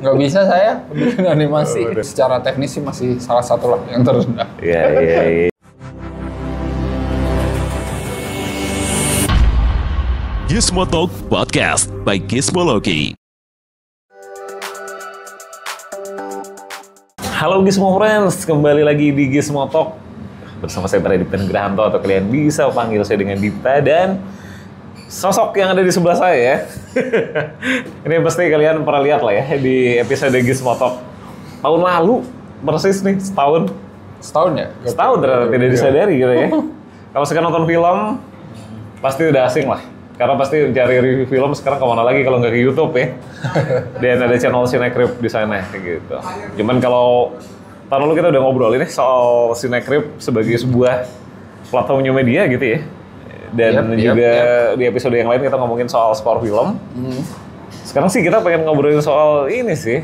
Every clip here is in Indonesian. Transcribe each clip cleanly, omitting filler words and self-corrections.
Nggak bisa saya bikin animasi. Secara teknis sih masih salah satu lah yang terendah. Iya. Gizmo Talk Podcast by Gizmology. Halo Gizmo Friends, kembali lagi di Gizmo Talk bersama saya Dipta Nugrahanto, atau kalian bisa panggil saya dengan Dipta, dan sosok yang ada di sebelah saya ya. Ini pasti kalian pernah lihat lah ya di episode Gizmo Talk tahun lalu, persis nih setahun Ya? setahun ternyata tidak disadari gitu ya. Kalau sekarang nonton film pasti udah asing lah, karena pasti cari review film sekarang kemana lagi kalau nggak ke YouTube ya. Dan ada channel Cinecrip di sana gitu. Cuman kalau tahun lalu kita udah ngobrol ini soal Cinecrip sebagai sebuah platform new media gitu ya. Dan juga di episode yang lain kita ngomongin soal skor film. Sekarang sih kita pengen ngobrolin soal ini sih,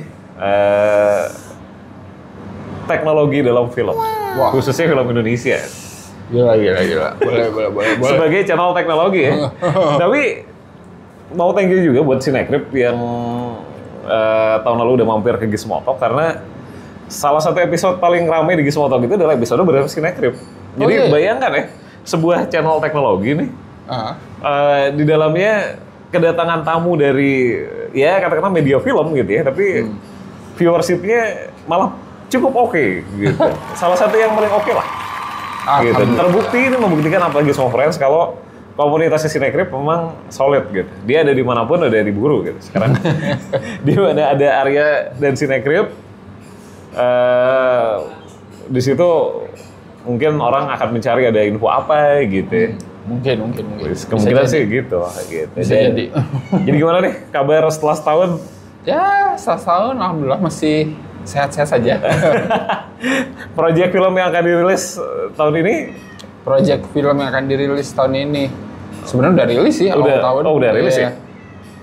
teknologi dalam film, khususnya film Indonesia. Gila. Boleh. Sebagai channel teknologi ya. Tapi mau thank you juga buat Cinecrip yang tahun lalu udah mampir ke Gizmo Talk, karena salah satu episode paling ramai di Gizmo Talk itu adalah episode bersama Cinecrip. Jadi bayangkan ya, sebuah channel teknologi nih, di dalamnya kedatangan tamu dari ya katakanlah media film gitu ya, tapi viewership-nya malah cukup oke gitu. Salah satu yang paling oke lah. Gitu. Terbukti ini membuktikan apa Gizmo Friends kalau komunitasnya Cinecrip memang solid gitu. Dia ada dimanapun, ada diburu gitu. Sekarang di mana ada Arya dan Cinecrip, di situ mungkin orang akan mencari ada info apa gitu. Mungkin. Kemungkinan sih gitu. Bisa jadi. Jadi gimana nih kabar setelah setahun? Ya, setahun alhamdulillah masih sehat-sehat saja. Proyek film yang akan dirilis tahun ini? Proyek film yang akan dirilis tahun ini sebenarnya udah rilis sih awal tahun. Oh, udah rilis ya?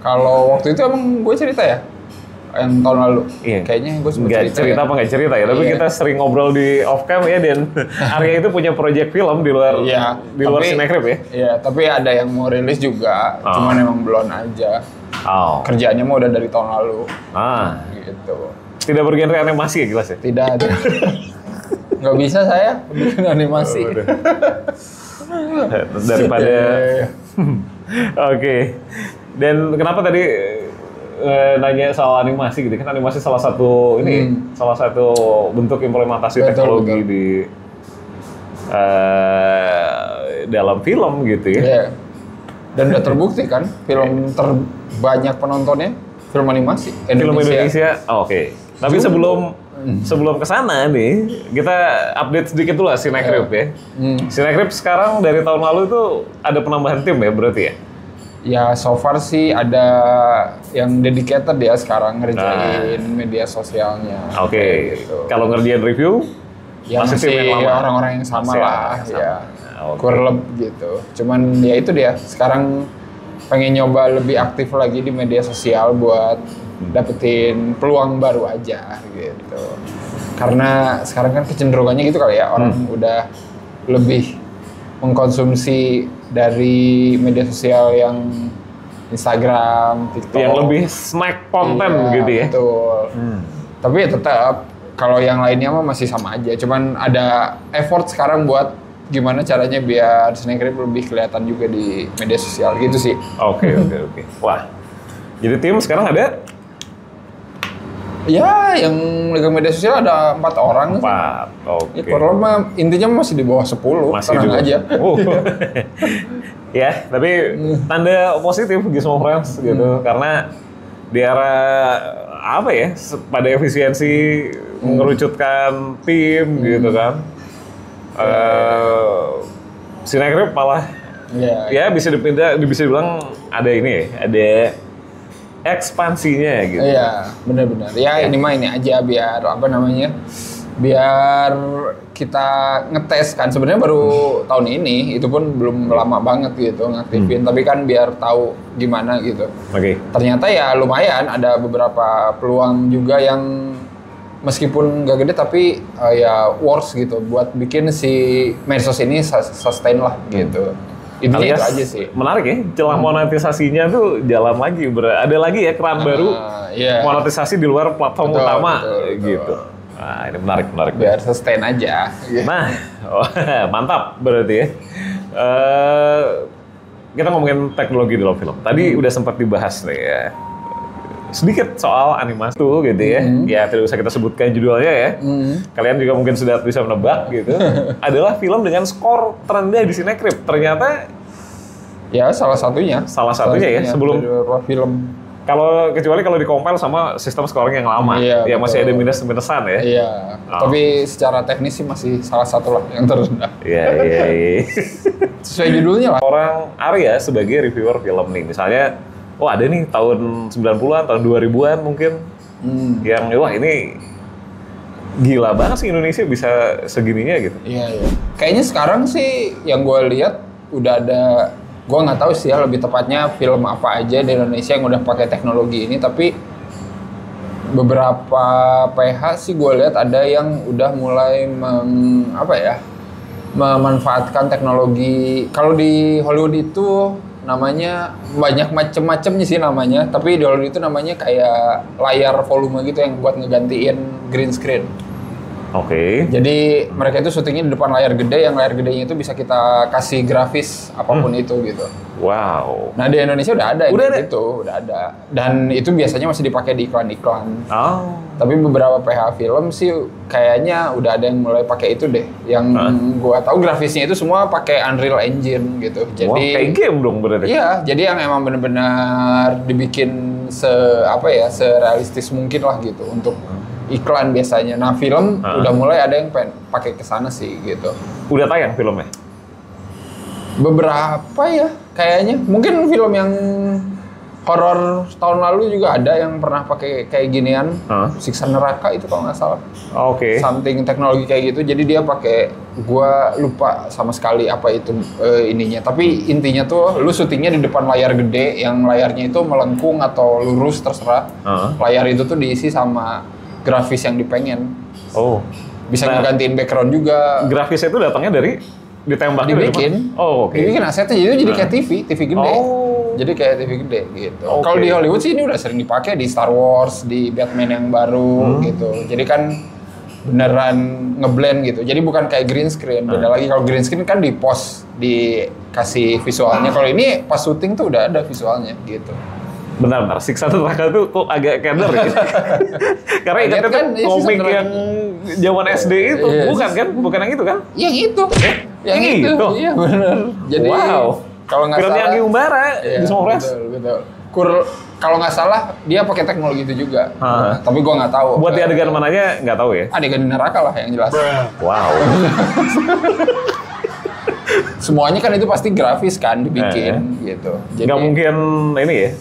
Kalau waktu itu emang gue cerita ya? Yang tahun lalu. Iya. Kayaknya gue sempat cerita ya? Apa nggak cerita ya? Tapi kita sering ngobrol di off cam ya, dan Arya itu punya proyek film di luar Cinecrip ya? Iya, tapi ada yang mau rilis juga, cuman emang belum aja. Kerjaannya mau udah dari tahun lalu. Gitu. Tidak bergenre animasi ya jelas ya? Tidak ada. Nggak bisa saya bikin animasi. Daripada... Oke. Dan kenapa tadi nanya soal animasi gitu? Kan animasi salah satu salah satu bentuk implementasi teknologi di dalam film gitu ya. Yeah. Dan udah terbukti kan, film terbanyak penontonnya film animasi Indonesia. Film Indonesia. Oke. Tapi sebelum kesana nih, kita update sedikit dulu lah Cinecrip ya. Cinecrip sekarang dari tahun lalu itu ada penambahan tim ya berarti ya? Ya so far sih ada yang dedicated ya sekarang ngerjain media sosialnya. Oke. Gitu. Kalau ngerjain review, ya masih orang-orang yang sama lah ya. Kurang gitu. Cuman ya itu dia. Sekarang pengen nyoba lebih aktif lagi di media sosial buat dapetin peluang baru aja gitu. Karena sekarang kan kecenderungannya gitu kali ya, orang udah lebih mengkonsumsi dari media sosial yang Instagram, TikTok. Yang lebih snack konten gitu ya. Betul. Tapi ya tetap kalau yang lainnya mah masih sama aja. Cuman ada effort sekarang buat gimana caranya biar Cinecrip lebih kelihatan juga di media sosial gitu sih. Oke. Wah. Jadi tim sekarang ada? Ya, yang megang media sosial ada 4 orang. 4, oke. Ya, kurang lebih intinya masih di bawah 10, masih tenang aja. Ya, tapi tanda positif Gizmo Friends gitu, karena di era apa ya, pada efisiensi mengerucutkan tim gitu kan. Cinecrip malah ya bisa dibilang ada ini ya, ada ekspansinya gitu. Iya, benar-benar. Ya ini mah ini aja biar biar kita ngetes kan. Sebenarnya baru tahun ini, itu pun belum lama banget gitu ngaktifin. Tapi kan biar tahu gimana gitu. Ternyata ya lumayan ada beberapa peluang juga yang meskipun nggak gede tapi ya worth gitu buat bikin si medsos ini sustain lah gitu. Intinya itu aja sih. Menarik ya, celah monetisasinya tuh jalan lagi. Ada lagi ya keran baru monetisasi di luar platform utama gitu. Nah, ini menarik. Biar sustain aja. Nah, mantap berarti ya. Kita ngomongin teknologi dalam film. Tadi udah sempat dibahas nih ya. Sedikit soal animasi tuh gitu ya. Ya tidak usah kita sebutkan judulnya ya. Kalian juga mungkin sudah bisa menebak gitu. Adalah film dengan skor terendah di Cinecrip. Ternyata ya salah satunya ya sebelum film. Kecuali kalau di-compile sama sistem scoring yang lama. Iya, ya masih ada minus-minusan ya. Iya. Tapi secara teknis sih masih salah satu lah yang terendah. Iya. Sesuai judulnya lah. Orang Arya sebagai reviewer film nih, misalnya ada nih tahun 90-an, tahun 2000-an mungkin. Yang wah ini gila banget sih Indonesia bisa segininya gitu. Iya. Kayaknya sekarang sih yang gue lihat udah ada, gue nggak tahu sih ya lebih tepatnya film apa aja di Indonesia yang udah pakai teknologi ini, tapi beberapa PH sih gue lihat ada yang udah mulai memanfaatkan teknologi. Kalau di Hollywood itu namanya banyak macem-macemnya sih namanya, tapi di Hollywood itu namanya kayak layar volume gitu yang buat ngegantiin green screen. Oke. Jadi mereka itu syutingnya di depan layar gede, yang layar gedenya itu bisa kita kasih grafis apapun itu gitu. Wow. Nah di Indonesia udah ada udah ada. Dan itu biasanya masih dipakai di iklan-iklan. Oh. Tapi beberapa PH film sih kayaknya udah ada yang mulai pakai itu deh. Yang gua tahu grafisnya itu semua pakai Unreal Engine gitu. Jadi kayak game dong berarti. Iya, jadi yang emang benar-benar dibikin serealistis mungkin lah gitu untuk iklan biasanya. Nah, film udah mulai ada yang pakai ke sana sih gitu. Udah tayang filmnya? Beberapa ya kayaknya. Mungkin film yang horor tahun lalu juga ada yang pernah pakai kayak ginian. Siksa Neraka itu kalau nggak salah. Oke. Something teknologi kayak gitu. Jadi dia pakai, gua lupa sama sekali apa itu ininya. Tapi intinya tuh lu syutingnya di depan layar gede yang layarnya itu melengkung atau lurus terserah. Layar itu tuh diisi sama grafis yang dipengen. Oh. Bisa ngegantiin background juga. Grafisnya itu datangnya dari ditembaknya dibikin. Oke. Dibikin asetnya jadi kayak TV gede. Jadi kayak TV gede gitu. Kalau di Hollywood sih ini udah sering dipakai di Star Wars, di Batman yang baru gitu. Jadi kan beneran ngeblend gitu. Jadi bukan kayak green screen. Beda lagi kalau green screen kan di post dikasih visualnya. Kalau ini pas syuting tuh udah ada visualnya gitu. Bentar, Siksa Neraka tuh kok agak keder gitu. Karena ingat kan komik yang zaman SD itu, bukan yang itu kan? Yang itu. Yang itu. Iya benar. Jadi kalau nggak salah Anggi Umbara di Smokers. Betul. Kalau nggak salah dia pakai teknologi itu juga. Tapi gua nggak tahu. Buat di adegan mananya nggak tahu ya? Adegan di neraka lah yang jelas. Wow. Semuanya kan itu pasti grafis kan dibikin gitu. Jadi nggak mungkin ini ya?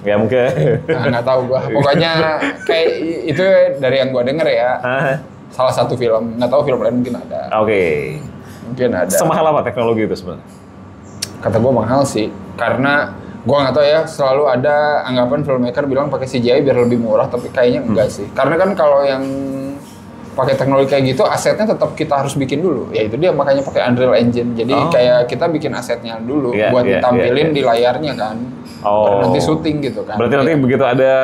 Ya mungkin. Nggak tahu gua. Pokoknya kayak itu dari yang gua denger ya. Salah satu film. Nggak tahu film lain mungkin ada. Oke. Mungkin ada. Semahal apa teknologi itu sebenarnya? Kata gua mahal sih. Karena gua nggak tahu ya. Selalu ada anggapan filmmaker bilang pakai CGI biar lebih murah. Tapi kayaknya enggak sih. Karena kan kalau yang pakai teknologi kayak gitu, asetnya tetap kita harus bikin dulu. Ya itu dia makanya pakai Unreal Engine. Jadi kayak kita bikin asetnya dulu buat ditampilin di layarnya kan. Baru nanti syuting gitu kan. Berarti nanti begitu ada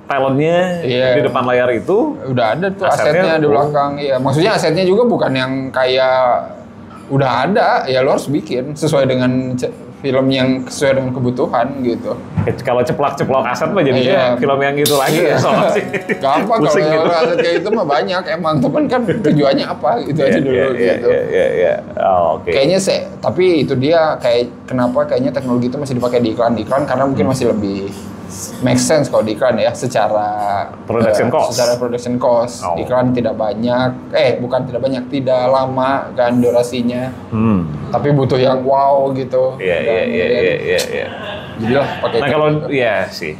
talentnya di depan layar itu, udah ada tuh asetnya di belakang. Iya, maksudnya asetnya juga bukan yang kayak udah ada, ya lo harus bikin sesuai dengan film yang sesuai dengan kebutuhan gitu. Kalau ceplok-ceplok aset mah jadinya film yang gitu lagi ya soalnya sih. Gampang kalau gitu. Aset kayak itu mah banyak emang, temen kan tujuannya apa gitu aja dulu gitu. Oke. Kayaknya tapi itu dia kayak kenapa kayaknya teknologi itu masih dipakai di iklan-iklan karena mungkin masih lebih make sense kalau di iklan ya secara production cost. Secara production cost. Iklan tidak banyak, tidak lama kan durasinya. Tapi butuh yang wow gitu. Iya. Jadilah pakai. Nah kalau sih.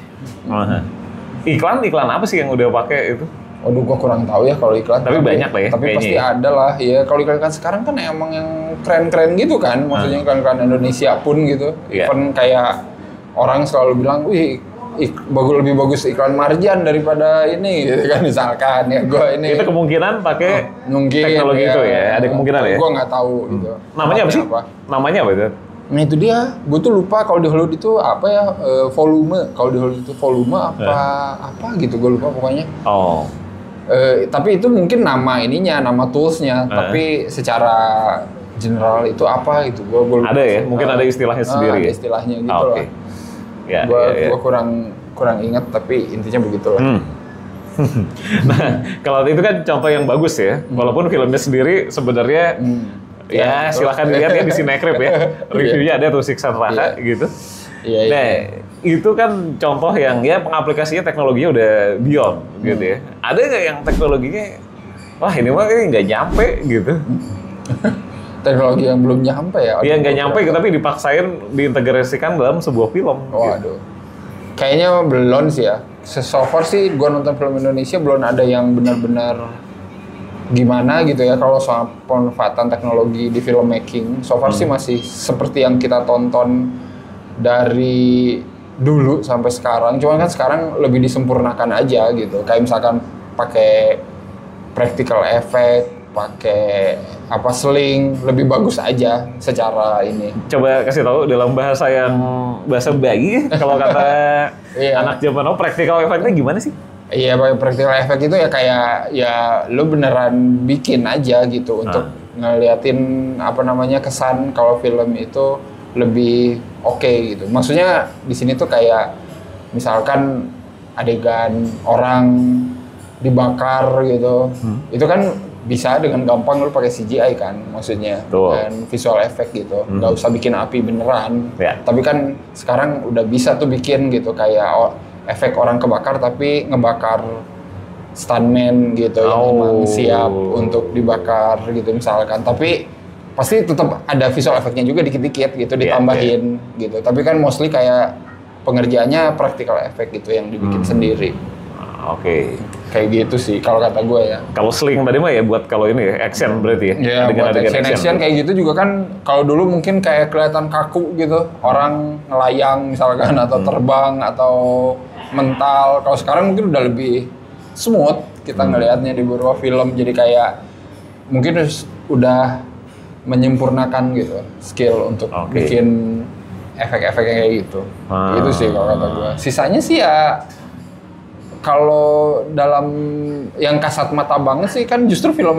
Iklan apa sih yang udah pakai itu? Waduh, gua kurang tahu ya kalau iklan. Tapi banyak lah ya. Tapi pasti ada lah ya. Kalau iklan kan sekarang kan emang yang keren-keren gitu kan. Maksudnya iklan-iklan Indonesia pun gitu. Even kayak orang selalu bilang, wih lebih bagus iklan Marjan daripada ini gitu kan misalkan ya gue ini. Itu kemungkinan pakai mungkin teknologi itu ya, ada kemungkinan ya. Gue nggak tahu gitu. Namanya apa sih? Namanya apa itu? Nah itu dia, gue tuh lupa kalau di Hollywood itu apa ya, volume. Kalau di Hollywood itu volume apa gitu, gue lupa pokoknya. Oh. Tapi itu mungkin nama ininya, nama toolsnya. Tapi secara general itu apa gitu, gue lupa. Ada ya, mungkin ada istilahnya sendiri. Ada istilahnya gitu lah. Ya, gue kurang ingat, tapi intinya begitulah. Nah, kalau itu kan contoh yang bagus ya. Walaupun filmnya sendiri sebenarnya ya silahkan dilihat ya di Cinecrip ya. Reviewnya ada tuh Siksa Neraka gitu. Nah, itu kan contoh yang ya pengaplikasinya teknologinya udah beyond gitu ya. Ada nggak yang teknologinya, wah ini mah nggak nyampe gitu? Teknologi yang belum nyampe ya? Iya nggak nyampe, tapi dipaksain diintegrasikan dalam sebuah film. Waduh, kayaknya belum sih ya. So far sih gue nonton film Indonesia belum ada yang benar-benar gimana gitu ya kalau soal pemanfaatan teknologi di filmmaking. So far sih masih seperti yang kita tonton dari dulu sampai sekarang. Cuman kan sekarang lebih disempurnakan aja gitu. Kayak misalkan pakai practical effect, pakai sling, lebih bagus aja secara ini. Coba kasih tahu dalam bahasa yang bahasa bayi, kalau kata anak zaman now, practical effect-nya gimana sih? Iya, pakai practical effect itu ya kayak ya lo beneran bikin aja gitu untuk ngeliatin kesan kalau film itu lebih oke gitu. Maksudnya di sini tuh kayak misalkan adegan orang dibakar gitu, itu kan bisa dengan gampang lu pakai CGI kan, maksudnya dan visual effect gitu, nggak usah bikin api beneran. Tapi kan sekarang udah bisa tuh bikin gitu kayak efek orang kebakar tapi ngebakar stuntman gitu yang memang siap untuk dibakar gitu misalkan. Tapi pasti tetap ada visual effect-nya juga dikit-dikit gitu ditambahin gitu. Tapi kan mostly kayak pengerjaannya practical effect gitu yang dibikin sendiri. Kayak gitu sih kalau kata gue ya. Kalau sling tadi mah ya buat kalau ini ya, action berarti ya? Iya, buat action kayak gitu juga kan kalau dulu mungkin kayak kelihatan kaku gitu. Orang ngelayang misalkan atau terbang atau mental. Kalau sekarang mungkin udah lebih smooth kita ngelihatnya di beberapa film. Jadi kayak mungkin udah menyempurnakan gitu skill untuk bikin efek-efek kayak gitu. Itu sih kalau kata gue. Sisanya sih ya kalau dalam yang kasat mata banget sih kan justru visual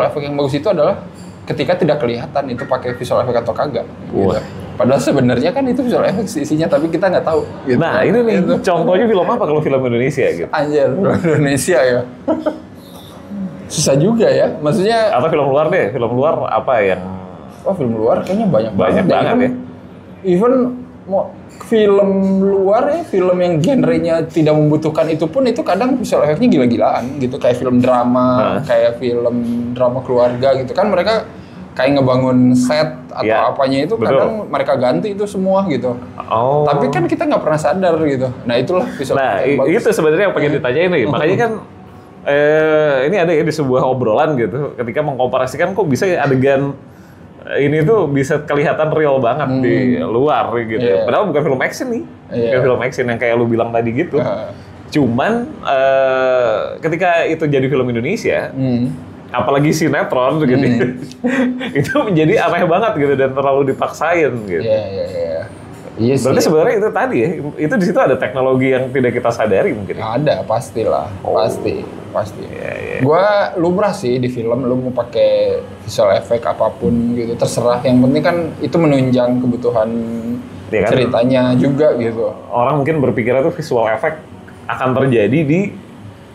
efek yang bagus itu adalah ketika tidak kelihatan itu pakai visual efek atau kagak. Gitu. Padahal sebenarnya kan itu visual efek isinya tapi kita nggak tahu. Gitu. Nah ini nih contohnya film apa kalau film Indonesia gitu? Anjir, film Indonesia ya. Susah juga ya, maksudnya. Atau film luar deh, film luar apa yang? Oh film luar kayaknya banyak banget ya. Even film luar ya, film yang genrenya tidak membutuhkan itu pun itu kadang visual efeknya gila-gilaan gitu, kayak film drama, kayak film drama keluarga gitu kan mereka kayak ngebangun set atau apanya itu kadang mereka ganti itu semua gitu. Tapi kan kita nggak pernah sadar gitu. Nah itulah visual efek. Nah itu sebenarnya yang pengen ditanyain nih, makanya kan ini ada ya di sebuah obrolan gitu, ketika mengkomparasikan kok bisa adegan ini tuh bisa kelihatan real banget di luar gitu. Padahal bukan film action nih, bukan film action yang kayak lu bilang tadi gitu. Cuman ketika itu jadi film Indonesia, apalagi sinetron gitu, itu menjadi aneh banget gitu dan terlalu dipaksain gitu. Iya sih. Berarti sebenarnya itu tadi ya, itu di situ ada teknologi yang tidak kita sadari mungkin. Ada, pastilah, pasti. Gua lumrah sih di film, lu mau pakai visual effect apapun gitu, terserah. Yang penting kan itu menunjang kebutuhan ceritanya juga gitu. Orang mungkin berpikirnya tuh visual effect akan terjadi di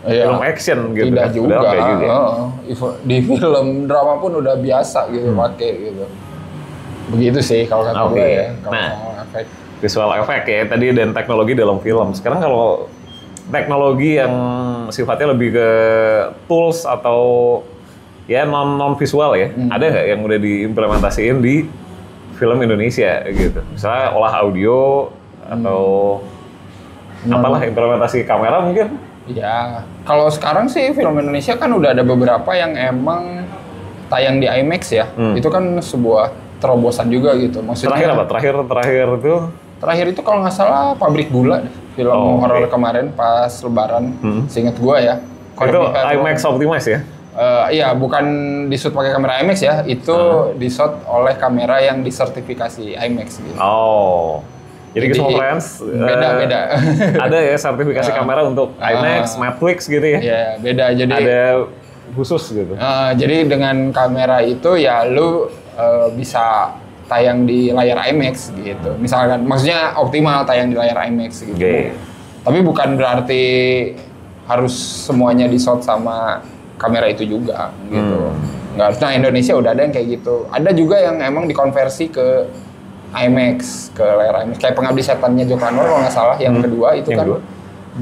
film action gitu. Tidak juga. Di film drama pun udah biasa gitu pakai gitu. Begitu sih kalau kata gue ya. Visual effect ya tadi dan teknologi dalam film. Sekarang kalau teknologi yang sifatnya lebih ke tools atau ya non visual ya, ada nggak yang udah diimplementasiin di film Indonesia gitu? Misalnya olah audio atau apalah implementasi kamera mungkin? Ya, kalau sekarang sih film Indonesia kan udah ada beberapa yang emang tayang di IMAX ya. Itu kan sebuah terobosan juga gitu. Maksudnya terakhir apa? Terakhir itu Terakhir itu kalau nggak salah Pabrik Gula, film horor kemarin pas Lebaran, seingat gua ya. Itu IMAX optimize ya? Iya, bukan di shoot pakai kamera IMAX ya, itu di shot oleh kamera yang disertifikasi IMAX gitu. Oh, jadi Gizmo Friends beda. Ada ya sertifikasi kamera untuk IMAX, Netflix gitu ya? Iya, beda. Jadi ada khusus gitu. Jadi dengan kamera itu ya lu bisa tayang di layar IMAX gitu. Misalkan, maksudnya optimal tayang di layar IMAX gitu. Tapi bukan berarti harus semuanya di-shot sama kamera itu juga gitu. Nggak harus. Nah, Indonesia udah ada yang kayak gitu. Ada juga yang emang dikonversi ke IMAX, ke layar IMAX. Kayak Pengabdi Setannya Joko Anwar kalau nggak salah, yang kedua itu kan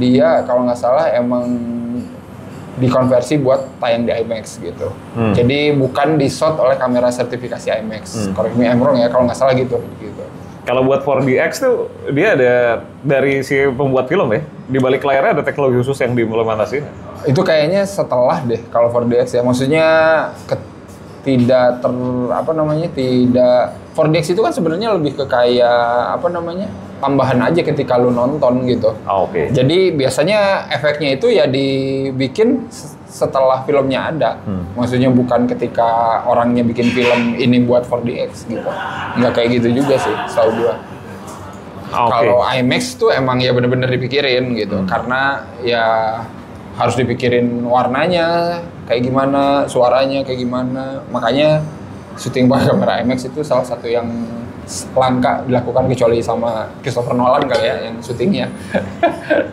dia kalau nggak salah emang dikonversi buat tayang di IMAX gitu. Jadi bukan di-shot oleh kamera sertifikasi IMAX. Correct me I'm wrong ya, kalau nggak salah gitu. Kalau buat 4DX tuh dia ada dari si pembuat film ya, di balik layarnya ada teknologi khusus yang diimplementasikan. Itu kayaknya setelah deh kalau 4DX ya, maksudnya tidak 4DX itu kan sebenarnya lebih ke kayak tambahan aja ketika lu nonton gitu. Jadi biasanya efeknya itu ya dibikin setelah filmnya ada. Maksudnya bukan ketika orangnya bikin film ini buat 4DX gitu. Nggak kayak gitu juga sih, setahu gua. Kalau IMAX tuh emang ya bener-bener dipikirin gitu. Karena ya harus dipikirin warnanya kayak gimana, suaranya kayak gimana. Makanya syuting pakai kamera IMAX itu salah satu yang langka dilakukan kecuali sama Christopher Nolan kali ya yang syutingnya.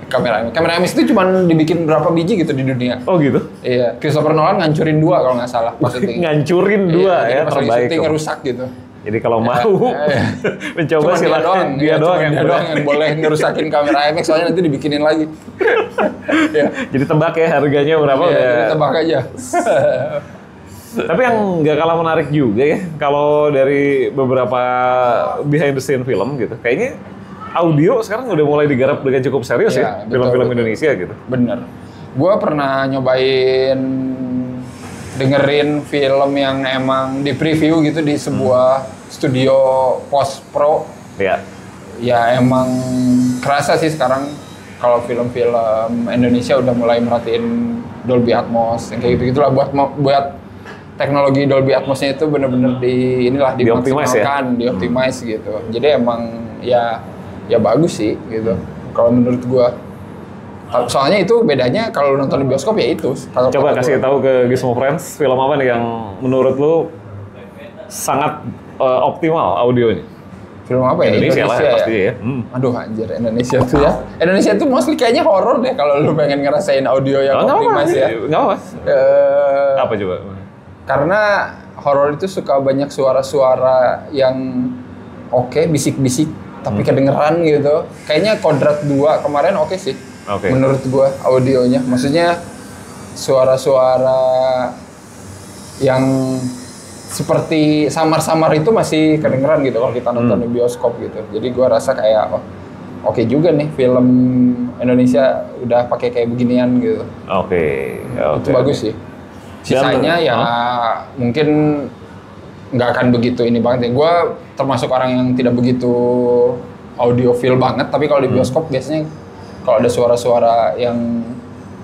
Kamera IMAX itu cuma dibikin berapa biji gitu di dunia. Oh gitu? Iya, Christopher Nolan ngancurin 2 kalau nggak salah pas syuting. Ngancurin 2 ya, pas terbaik. syuting rusak gitu. Jadi kalau mau mencoba silakan dia doang yang boleh ngerusakin kamera IMAX, soalnya nanti dibikinin lagi. Jadi tebak ya harganya berapa? Jadi tebak aja. Tapi yang nggak kalah menarik juga ya, kalau dari beberapa behind the scene film gitu, kayaknya audio sekarang udah mulai digarap dengan cukup serius ya, film-film Indonesia gitu. Bener. Gue pernah nyobain dengerin film yang emang di preview gitu di sebuah studio post pro. Ya emang kerasa sih sekarang kalau film-film Indonesia udah mulai merhatiin Dolby Atmos, yang kayak gitu-gitulah buat teknologi Dolby Atmos-nya itu bener-bener dimaksimalkan, dioptimize gitu. Jadi emang ya bagus sih gitu. Kalau menurut gua. Soalnya itu bedanya kalau nonton di bioskop ya itu. Coba kasih tahu ke Gizmo Friends, film apa nih yang menurut lu sangat optimal audionya? Film apa ya? Indonesia lah ya, pasti ya. Aduh anjir, Indonesia tuh ya. Indonesia tuh mostly kayaknya horor deh kalau lu pengen ngerasain audio yang optimize ya. Nggak apa. Apa coba? Karena horor itu suka banyak suara-suara yang bisik-bisik tapi kedengeran gitu. Kayaknya Kodrat 2 kemarin sih. Menurut gua audionya. Maksudnya suara-suara yang seperti samar-samar itu masih kedengeran gitu kalau kita nonton di bioskop gitu. Jadi gua rasa kayak oke juga nih film Indonesia udah pakai kayak beginian gitu. Itu bagus sih. Sisanya mungkin nggak akan begitu ini banget ya. Gue termasuk orang yang tidak begitu audiofil banget, tapi kalau di bioskop biasanya kalau ada suara-suara yang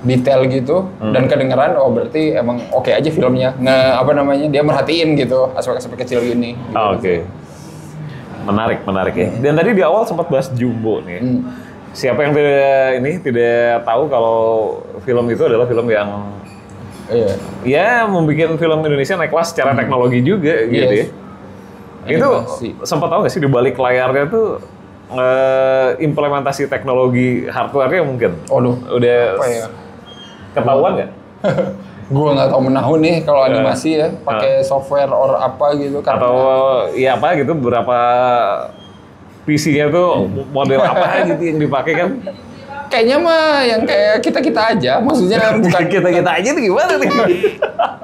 detail gitu dan kedengeran, berarti emang oke aja filmnya. Dia merhatiin gitu aspek-aspek kecil gini. Gitu. Menarik ya. Dan tadi di awal sempat bahas Jumbo nih. Siapa yang tidak tahu kalau film itu adalah film yang membuat film Indonesia naik kelas secara teknologi juga gitu ya. Itu sempat tahu nggak sih di balik layarnya tuh implementasi teknologi hardware-nya mungkin? Udah ketahuan nggak? Gue nggak tahu menahu nih kalau animasi ya, pakai software or apa gitu kan? Atau apa gitu, berapa PC-nya tuh model apa gitu yang dipakai kan? Kayaknya mah yang kayak kita aja, maksudnya bukan kita aja tuh gimana nih?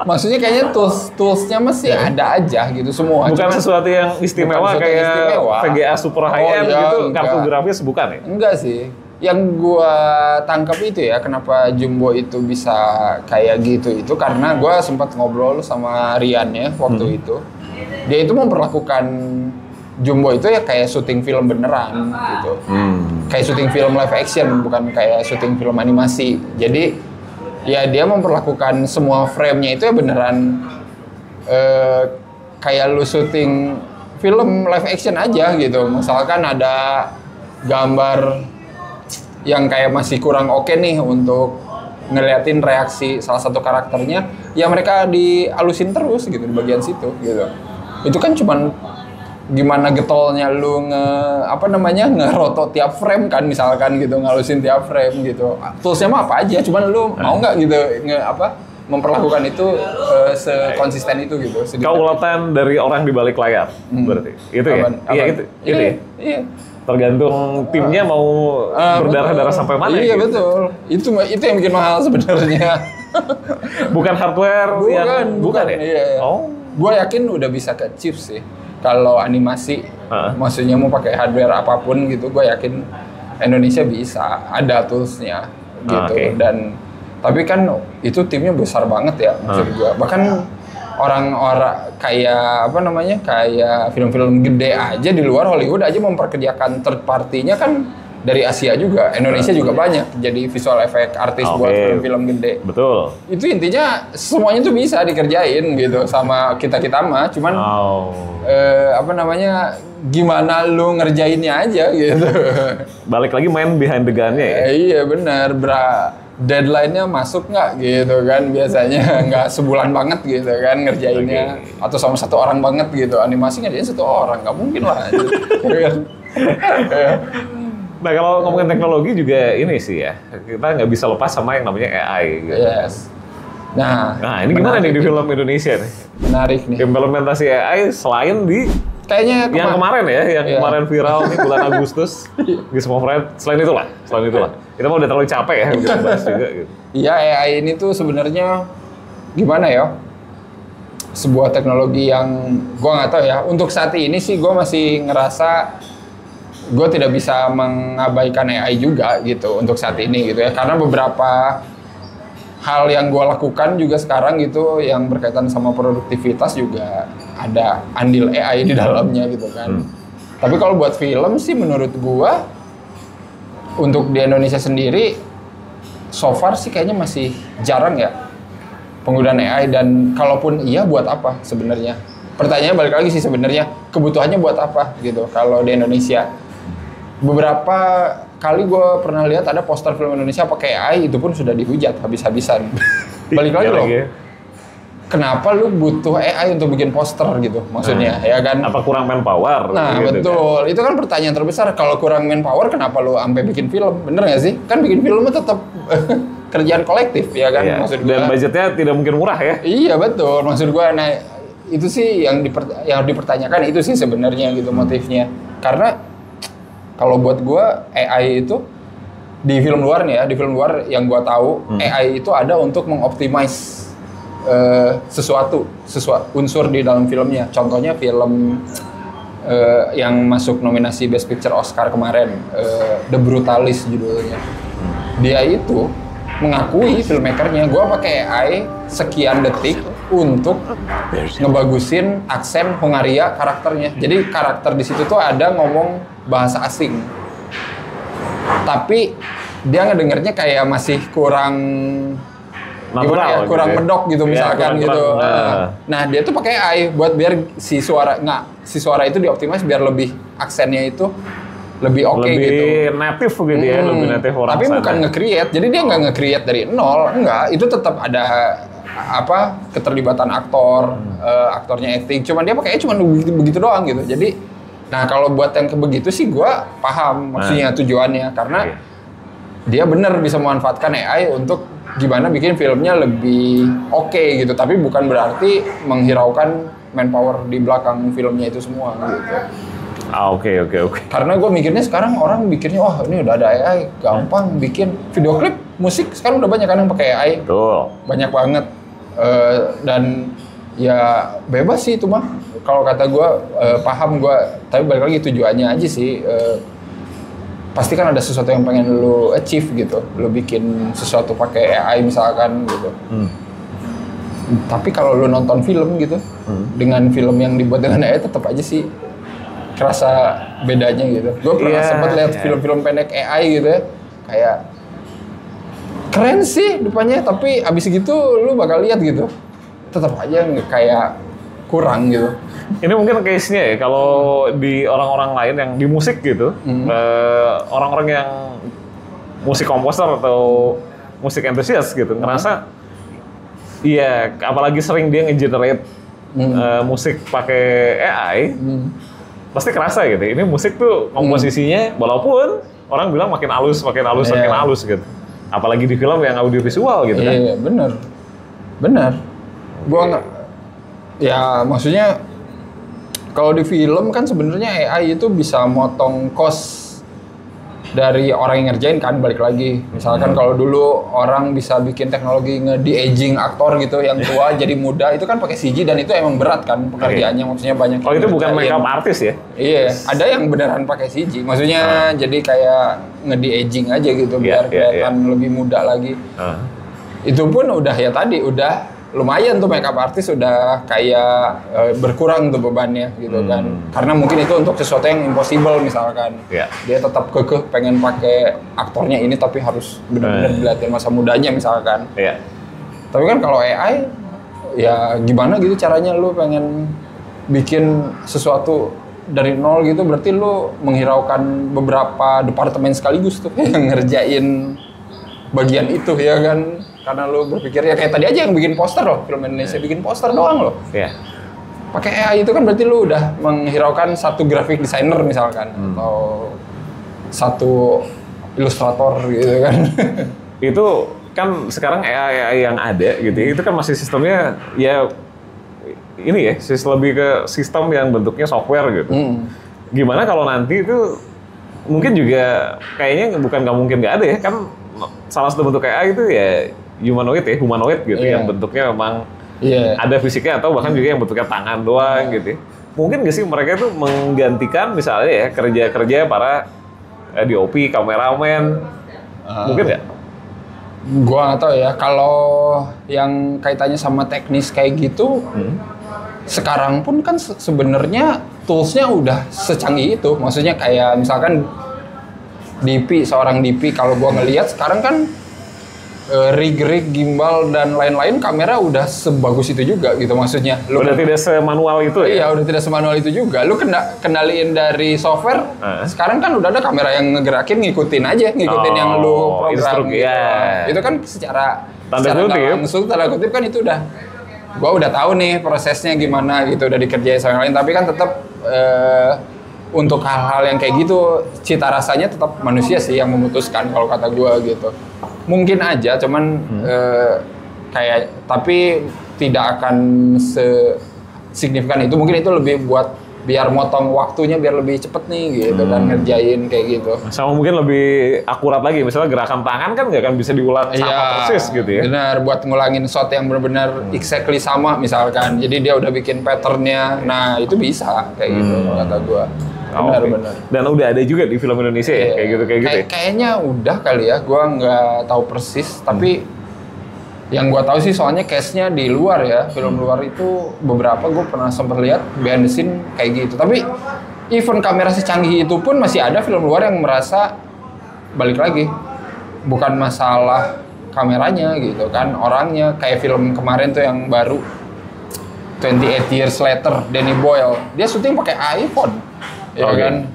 Maksudnya kayaknya toolsnya masih ada aja gitu semua. Bukan sesuatu yang istimewa kayak VGA super high end gitu, kartu grafis bukan ya? Enggak sih. Yang gua tangkap itu ya, kenapa Jumbo itu bisa kayak gitu itu karena gua sempat ngobrol sama Rian ya waktu itu. Dia itu memperlakukan Jumbo itu ya kayak syuting film beneran gitu. Kayak syuting film live action, bukan kayak syuting film animasi. Jadi ya dia memperlakukan semua frame-nya itu ya beneran kayak lu syuting film live action aja gitu. Misalkan ada gambar yang kayak masih kurang oke nih untuk ngeliatin reaksi salah satu karakternya, ya mereka dialusin terus gitu di bagian situ gitu. Itu kan cuman gimana getolnya lu ngeroto tiap frame kan, misalkan gitu, ngalusin tiap frame gitu. Toolsnya mah apa aja, cuman lu mau nggak gitu memperlakukan itu sekonsisten itu gitu. Keulatan dari orang di balik layar berarti. Itu ya? Iya itu. Iya. Tergantung timnya mau berdarah-darah sampai mana. Iya gitu. betul. Itu yang bikin mahal sebenarnya. Bukan hardware bukan ya? Iya. Oh. Gua yakin udah bisa ke chip sih. Kalau animasi, maksudnya mau pakai hardware apapun gitu, gue yakin Indonesia bisa, ada toolsnya gitu. Dan tapi kan itu timnya besar banget ya, maksud gue. Bahkan orang-orang kayak kayak film-film gede aja di luar Hollywood aja memperkerjakan third party-nya kan dari Asia juga, Indonesia juga banyak jadi visual effect artis buat film-film gede. Betul. Itu intinya semuanya tuh bisa dikerjain gitu sama kita mah, cuman gimana lu ngerjainnya aja gitu. Balik lagi main behind the gun-nya ya. Iya benar, deadline-nya masuk nggak gitu kan, biasanya nggak sebulan banget gitu kan ngerjainnya, atau sama satu orang banget gitu. Animasi ngerjain satu orang, nggak mungkin lah. Nah kalau ngomongin teknologi juga ini sih ya, kita nggak bisa lepas sama yang namanya AI gitu. Yes. Nah ini gimana nih di film Indonesia nih? Menarik nih. Implementasi AI selain di kayaknya yang kemarin ya, kemarin viral nih bulan Agustus di semua frame. Selain itulah. Kita mau udah terlalu capek ya kita bahas juga gitu. Iya, AI ini tuh sebenarnya gimana ya? Sebuah teknologi yang gua nggak tahu ya. Untuk saat ini sih gua masih ngerasa gue tidak bisa mengabaikan AI juga gitu untuk saat ini gitu ya, karena beberapa hal yang gue lakukan juga sekarang gitu yang berkaitan sama produktivitas juga ada andil AI di dalamnya gitu kan. Tapi kalau buat film sih menurut gue untuk di Indonesia sendiri so far sih kayaknya masih jarang ya penggunaan AI, dan kalaupun iya buat apa sebenarnya? Pertanyaannya balik lagi sih sebenarnya kebutuhannya buat apa gitu kalau di Indonesia. Beberapa kali gue pernah lihat ada poster film Indonesia pakai AI, itu pun sudah dihujat habis-habisan. Balik lagi loh. Kenapa lu butuh AI untuk bikin poster gitu maksudnya, ya kan? Apa kurang manpower? Nah gitu, betul, kan? Itu kan pertanyaan terbesar. Kalau kurang manpower, kenapa lu sampai bikin film? Bener nggak sih? Kan bikin film itu tetap kerjaan kolektif, ya kan? Iya. Maksud gua. Dan budgetnya tidak mungkin murah ya? Iya betul, maksud gue. Nah itu sih yang dipertanyakan itu sih sebenarnya gitu motifnya. Karena kalau buat gue AI itu di film luar nih ya, di film luar yang gue tahu AI itu ada untuk mengoptimize sesuatu unsur di dalam filmnya. Contohnya film yang masuk nominasi Best Picture Oscar kemarin, The Brutalist judulnya. Dia itu mengakui filmmakernya, gue pakai AI sekian detik untuk ngebagusin aksen Hongaria karakternya. Jadi karakter di situ tuh ada ngomong bahasa asing, tapi dia ngedengernya kayak masih kurang natural, ya, kurang gitu medok gitu misalkan ya, gitu. Nah dia tuh pakai AI buat biar si suara itu dioptimasi biar lebih aksennya itu lebih oke gitu. Lebih native gitu ya, lebih native orang. Tapi bukan nge-create, jadi dia nggak nge-create dari nol, enggak. Itu tetap ada keterlibatan aktor, aktornya acting. Cuman dia pakainya cuma begitu doang gitu. Jadi nah kalau buat yang begitu sih gue paham maksudnya tujuannya, karena dia bener bisa memanfaatkan AI untuk gimana bikin filmnya lebih oke gitu, tapi bukan berarti menghiraukan manpower di belakang filmnya itu semua gitu. Oke. Karena gue mikirnya sekarang orang mikirnya wah ini udah ada AI gampang bikin video klip musik, sekarang udah banyak kan yang pakai AI. Betul. Banyak banget dan ya bebas sih itu mah. Kalau kata gue paham gue, tapi balik lagi tujuannya aja sih. Pasti kan ada sesuatu yang pengen lu achieve gitu, lu bikin sesuatu pakai AI misalkan gitu. Tapi kalau lu nonton film gitu, dengan film yang dibuat dengan AI tetap aja sih kerasa bedanya gitu. Gue pernah sempat lihat film-film pendek AI gitu ya, kayak keren sih depannya, tapi abis gitu lu bakal lihat gitu, tetap aja kayak kurang gitu. Ini mungkin case-nya ya, kalau di orang-orang lain yang di musik gitu, orang-orang yang musik komposer atau musik entusias gitu, ngerasa, iya, apalagi sering dia nge-generate musik pakai AI, pasti kerasa gitu. Ini musik tuh komposisinya, walaupun orang bilang makin halus gitu. Apalagi di film yang audiovisual gitu kan. Iya, benar. Gua nggak, ya maksudnya kalau di film kan sebenarnya AI itu bisa motong cost dari orang yang ngerjain kan, balik lagi. Misalkan kalau dulu orang bisa bikin teknologi nge-de-aging aktor gitu yang tua jadi muda, itu kan pakai CG dan itu emang berat kan pekerjaannya, maksudnya banyak. Oh, itu bukan makeup artist ya? Iya, ada yang beneran pakai CG. Maksudnya jadi kayak nge-de-aging aja gitu biar kelihatan lebih muda lagi. Itu pun udah ya tadi udah lumayan tuh makeup artist udah kayak berkurang tuh bebannya gitu kan. Karena mungkin itu untuk sesuatu yang impossible misalkan. Dia tetap kekeh pengen pakai aktornya ini tapi harus benar-benar dilihatin masa mudanya misalkan. Tapi kan kalau AI ya gimana gitu caranya lu pengen bikin sesuatu dari nol gitu, berarti lu menghiraukan beberapa departemen sekaligus tuh yang ngerjain bagian itu ya kan. Karena lu berpikir ya kayak tadi aja yang bikin poster loh, film Indonesia bikin poster doang loh. Pakai AI itu kan berarti lu udah menghiraukan satu graphic designer misalkan atau satu ilustrator gitu kan. Itu kan sekarang AI yang ada gitu ya, itu kan masih sistemnya ya ini ya, lebih ke sistem yang bentuknya software gitu. Gimana kalau nanti itu mungkin juga kayaknya bukan nggak mungkin nggak ada ya, kan salah satu bentuk AI itu ya humanoid gitu, yang bentuknya memang ada fisiknya atau bahkan juga yang bentuknya tangan doang gitu ya. Mungkin nggak sih mereka itu menggantikan misalnya ya kerja-kerja para DOP, kameramen, mungkin nggak? Gua nggak tahu ya, kalau yang kaitannya sama teknis kayak gitu, sekarang pun kan sebenarnya toolsnya udah secanggih itu. Maksudnya kayak misalkan seorang DP, kalau gua ngelihat sekarang kan rig, gimbal dan lain-lain kamera udah sebagus itu juga gitu maksudnya. Udah tidak semanual itu ya? Iya, udah tidak semanual itu juga. Lu kendaliin dari software. Sekarang kan udah ada kamera yang ngegerakin, ngikutin yang lu program gitu. Itu kan secara tanda kutip kan itu udah, gua udah tahu nih prosesnya gimana gitu, udah dikerjain sama yang lain. Tapi kan tetap untuk hal-hal yang kayak gitu cita rasanya tetap manusia sih yang memutuskan kalau kata gua gitu. Mungkin aja, cuman tapi tidak akan signifikan itu. Mungkin itu lebih buat biar motong waktunya biar lebih cepet nih gitu dan ngerjain kayak gitu. Sama mungkin lebih akurat lagi, misalnya gerakan tangan kan nggak akan bisa diulang sama persis gitu ya. Benar, buat ngulangin shot yang benar-benar exactly sama misalkan. Jadi dia udah bikin patternnya, nah itu bisa kayak gitu kata gua. Benar. Dan udah ada juga di film Indonesia ya, kayak gitu ya? Kayaknya udah kali ya, gua nggak tahu persis, tapi yang gua tahu sih soalnya case-nya di luar ya, film luar itu beberapa gua pernah sempat lihat behind the scene kayak gitu. Tapi even kamera secanggih itu pun masih ada film luar yang merasa balik lagi, bukan masalah kameranya gitu kan, orangnya. Kayak film kemarin tuh yang baru 28 Years Later, Danny Boyle, dia syuting pakai iPhone. Ya kan,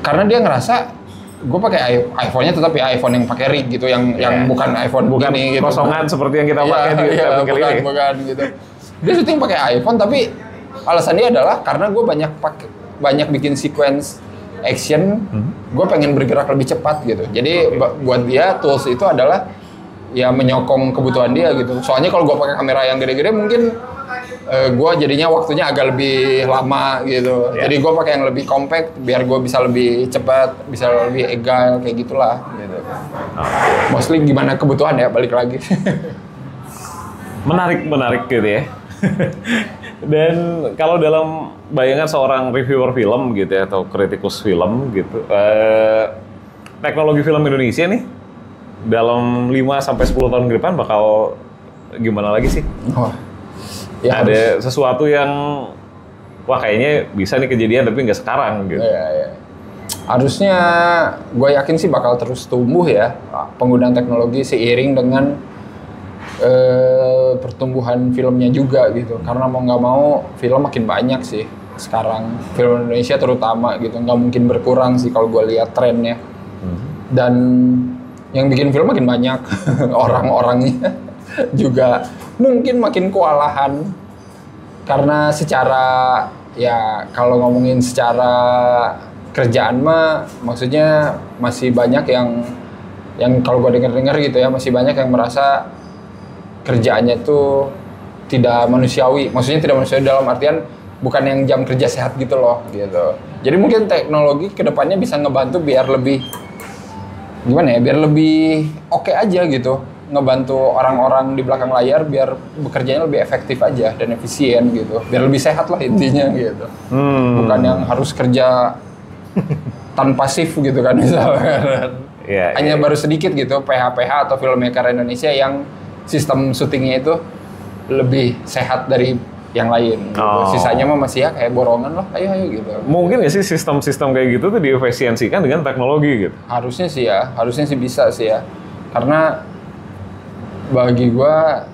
karena dia ngerasa gue pakai iPhone-nya tetap ya iPhone yang pakai rig gitu, yang bukan iPhone begini gitu, kosongan seperti yang kita pakai di bukan gitu. Dia syuting pakai iPhone, tapi alasannya adalah karena gue banyak bikin sequence action, gue pengen bergerak lebih cepat gitu. Jadi buat dia tools itu adalah ya menyokong kebutuhan dia gitu. Soalnya kalau gue pakai kamera yang gede-gede mungkin gue jadinya waktunya agak lebih lama gitu. Jadi gue pakai yang lebih compact biar gue bisa lebih cepat, bisa lebih agile kayak gitulah gitu. Mostly gimana kebutuhan ya, balik lagi. Menarik gitu ya. Dan kalau dalam bayangan seorang reviewer film gitu ya, atau kritikus film gitu, teknologi film Indonesia nih dalam 5-10 tahun ke depan bakal gimana lagi sih? Ya, ada sesuatu yang wah kayaknya bisa nih kejadian tapi nggak sekarang gitu. Iya. Harusnya gue yakin sih bakal terus tumbuh ya penggunaan teknologi seiring dengan pertumbuhan filmnya juga gitu. Karena mau nggak mau film makin banyak sih sekarang, film Indonesia terutama gitu, nggak mungkin berkurang sih kalau gue lihat trennya. Dan yang bikin film makin banyak, orang-orangnya juga mungkin makin kewalahan. Karena secara, ya kalau ngomongin secara kerjaan mah, maksudnya masih banyak yang kalau gue dengar gitu ya, masih banyak yang merasa kerjaannya itu tidak manusiawi. Maksudnya tidak manusiawi dalam artian bukan yang jam kerja sehat gitu loh, gitu. Jadi mungkin teknologi kedepannya bisa ngebantu biar lebih, gimana ya, biar lebih oke aja gitu. Ngebantu orang-orang di belakang layar biar bekerjanya lebih efektif aja dan efisien gitu. Biar lebih sehat lah intinya gitu. Bukan yang harus kerja tanpa shift gitu kan misalnya. Hanya baru sedikit gitu PH-PH atau filmmaker Indonesia yang sistem syutingnya itu lebih sehat dari yang lain. Gitu. Sisanya mah masih ya kayak borongan lah, ayo gitu. Mungkin nggak sih sistem-sistem kayak gitu tuh diefisiensikan dengan teknologi gitu? Harusnya sih bisa sih ya. Karena bagi gua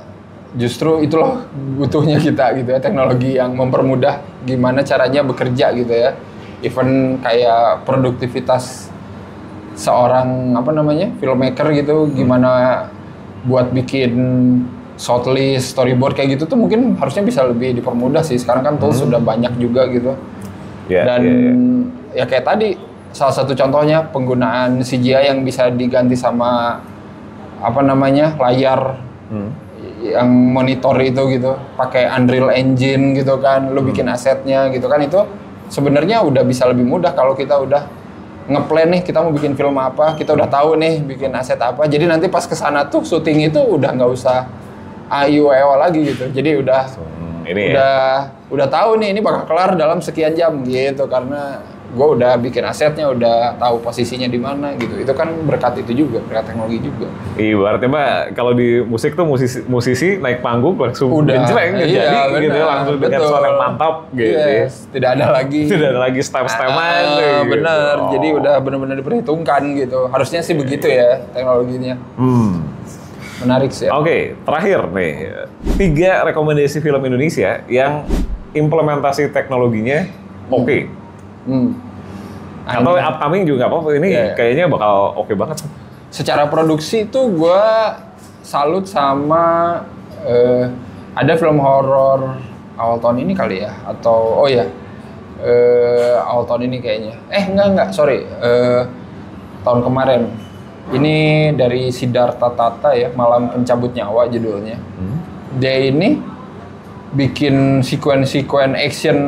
justru itu loh butuhnya kita gitu ya, teknologi yang mempermudah gimana caranya bekerja gitu ya. Even kayak produktivitas seorang filmmaker gitu, gimana buat bikin shortlist, storyboard kayak gitu tuh mungkin harusnya bisa lebih dipermudah sih. Sekarang kan tools sudah banyak juga gitu. Ya kayak tadi salah satu contohnya penggunaan CGI yang bisa diganti sama layar yang monitor itu gitu, pakai Unreal Engine gitu kan, lu bikin asetnya gitu kan, itu sebenarnya udah bisa lebih mudah kalau kita udah ngeplan nih kita mau bikin film apa, kita udah tahu nih bikin aset apa, jadi nanti pas kesana tuh syuting itu udah nggak usah AIU-EWA lagi gitu, jadi udah tahu nih ini bakal kelar dalam sekian jam gitu, karena gue udah bikin asetnya, udah tahu posisinya di mana gitu. Itu kan berkat itu juga, berkat teknologi juga. Iya, berarti Mbak kalau di musik tuh musisi naik panggung langsung genjreng jadi gitu langsung dengan suara yang mantap gitu. Yes. Tidak ada lagi step-stepan gitu. Bener. Jadi udah benar-benar diperhitungkan gitu. Harusnya sih begitu ya teknologinya. Menarik sih. Oke, terakhir nih 3 rekomendasi film Indonesia yang implementasi teknologinya oke. Atau upcoming juga nggak apa-apa, ini kayaknya bakal oke banget. Secara produksi tuh gue salut sama ada film horor awal tahun ini kali ya, atau awal tahun ini kayaknya. Enggak, sorry, tahun kemarin. Ini dari Siddhartha Tata ya, Malam Pencabut Nyawa judulnya. Dia ini bikin sekuen action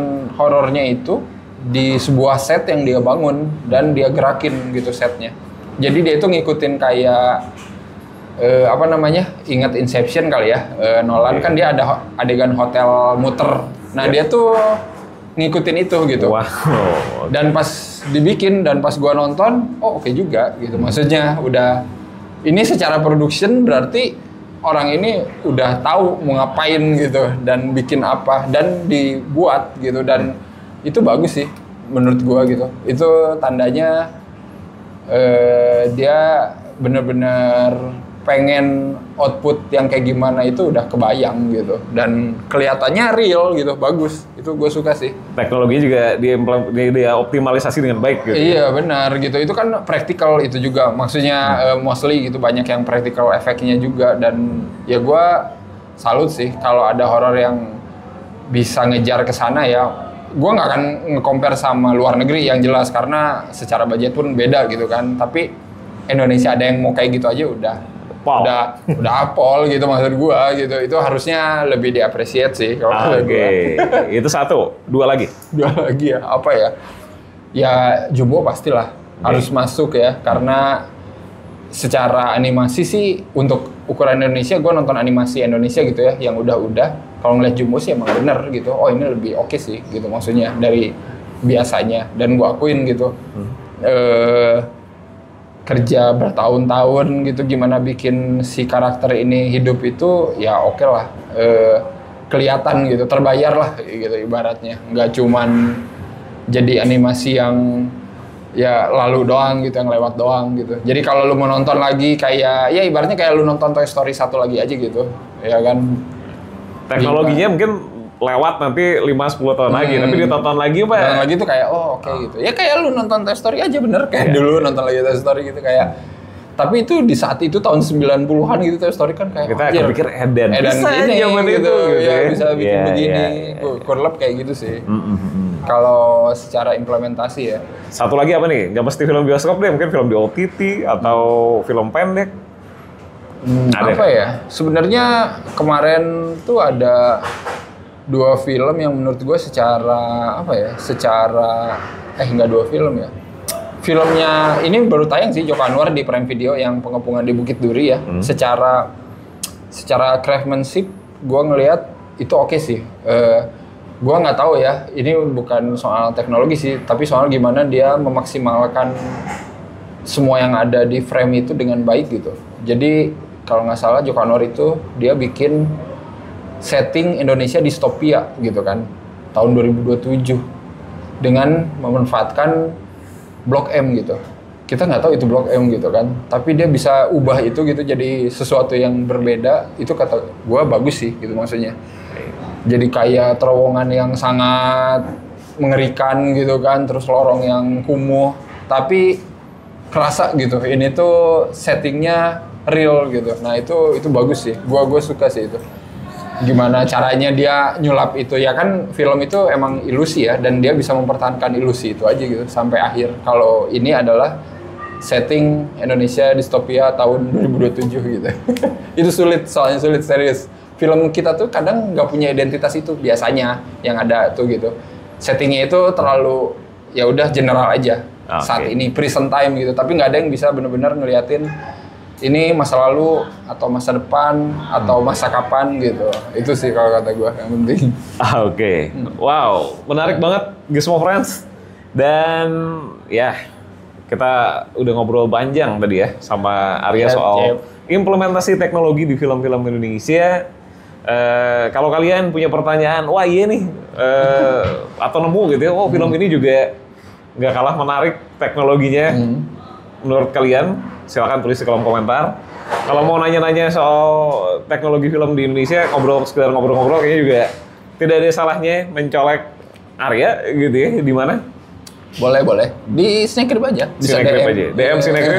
horornya itu di sebuah set yang dia bangun dan dia gerakin gitu setnya. Jadi dia itu ngikutin kayak ingat Inception kali ya, Nolan kan dia ada adegan hotel muter. Nah dia tuh ngikutin itu gitu. Wow. Dan pas dibikin dan pas gua nonton, oke juga gitu. Maksudnya udah ini secara production berarti orang ini udah tahu mau ngapain gitu dan bikin apa dan dibuat gitu, dan itu bagus sih menurut gua gitu. Itu tandanya dia benar-benar pengen output yang kayak gimana itu udah kebayang gitu, dan kelihatannya real gitu, bagus. Itu gue suka sih. Teknologi juga dia optimalisasi dengan baik gitu. Iya benar gitu. Itu kan practical itu juga. Maksudnya mostly gitu, banyak yang practical efeknya juga, dan ya gue salut sih kalau ada horor yang bisa ngejar ke sana ya. Gue nggak akan nge-compare sama luar negeri yang jelas, karena secara budget pun beda gitu kan. Tapi Indonesia ada yang mau kayak gitu aja udah apol gitu maksud gue gitu. Itu harusnya lebih diapresiasi sih kalau kata gue. Itu satu, dua lagi ya, apa ya? Ya Jumbo pastilah harus masuk ya, karena secara animasi sih untuk ukuran Indonesia, gue nonton animasi Indonesia gitu ya yang udah kalau ngeliat Jumbo sih emang bener gitu. Oh ini lebih oke sih gitu, maksudnya dari biasanya, dan gue akuin gitu. Kerja bertahun-tahun gitu gimana bikin si karakter ini hidup itu ya oke lah. kelihatan gitu, terbayar lah gitu ibaratnya. Nggak cuman jadi animasi yang ya lalu doang gitu, yang lewat doang gitu. Jadi kalau lu mau nonton lagi kayak, ya ibaratnya kayak lu nonton Toy Story 1 lagi aja gitu, ya kan. Teknologinya mungkin lewat nanti 5-10 tahun lagi, tapi ditonton lagi Pak. Nonton lagi tuh kayak, oh oke gitu. Ya kayak lu nonton Toy Story aja bener, kayak dulu nonton lagi Toy Story gitu kayak. Tapi itu di saat itu tahun 90-an gitu Toy Story kan kayak kita kepikir edan bisa gini gitu, ya bisa bikin begini. Ya. Kurlep kayak gitu sih. Kalau secara implementasi ya. Satu lagi apa nih? Nggak mesti film bioskop deh, mungkin film di OTT atau film pendek. Apa ya? Sebenarnya kemarin tuh ada 2 film yang menurut gue secara apa ya? Nggak 2 film ya. Filmnya ini baru tayang sih, Joko Anwar di Prime Video yang Pengepungan di Bukit Duri ya. Secara craftsmanship gue ngelihat itu oke sih. Gue nggak tahu ya, ini bukan soal teknologi sih, tapi soal gimana dia memaksimalkan semua yang ada di frame itu dengan baik gitu. Jadi kalau nggak salah Joko Anwar itu dia bikin setting Indonesia distopia gitu kan, tahun 2027 dengan memanfaatkan Blok M gitu. Kita nggak tahu itu Blok M gitu kan, tapi dia bisa ubah itu gitu jadi sesuatu yang berbeda. Itu kata gue bagus sih gitu maksudnya. Jadi kayak terowongan yang sangat mengerikan gitu kan, terus lorong yang kumuh, tapi kerasa gitu. Ini tuh settingnya real gitu. Nah itu bagus sih. Gua suka sih itu. Gimana caranya dia nyulap itu ya kan, film itu emang ilusi ya, dan dia bisa mempertahankan ilusi itu aja gitu sampai akhir. Kalau ini adalah setting Indonesia distopia tahun 2027 gitu. Itu soalnya sulit serius. Film kita tuh kadang nggak punya identitas itu biasanya yang ada tuh gitu. Settingnya itu terlalu ya udah general aja. Saat ini present time gitu, tapi nggak ada yang bisa benar-benar ngeliatin ini masa lalu atau masa depan atau masa kapan gitu. Itu sih kalau kata gue yang penting. Oke. Wow, menarik banget Gizmo Friends. Dan ya, kita udah ngobrol panjang tadi ya sama Arya soal implementasi teknologi di film-film Indonesia. Kalau kalian punya pertanyaan, wah iya nih, atau nemu gitu ya, oh film ini juga nggak kalah menarik teknologinya. Menurut kalian, silakan tulis di kolom komentar. Kalau mau nanya-nanya soal teknologi film di Indonesia, sekedar ngobrol-ngobrol, kayaknya juga tidak ada salahnya mencolek Arya gitu ya, di mana? Boleh. Di Snackgrip aja. Bisa DM Snackgrip.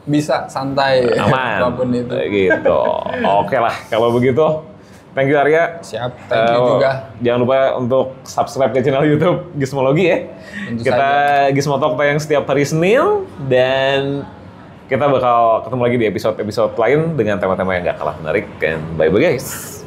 Bisa, santai. Aman. Apapun itu. Gitu. Oke lah, kalau begitu. Thank you Arya. Siap, thank you juga. Jangan lupa untuk subscribe ke channel YouTube Gizmologi ya. Tentu kita saja. Gizmo Talk tayang setiap hari Senin, dan kita bakal ketemu lagi di episode-episode lain dengan tema-tema yang gak kalah menarik. And bye-bye guys.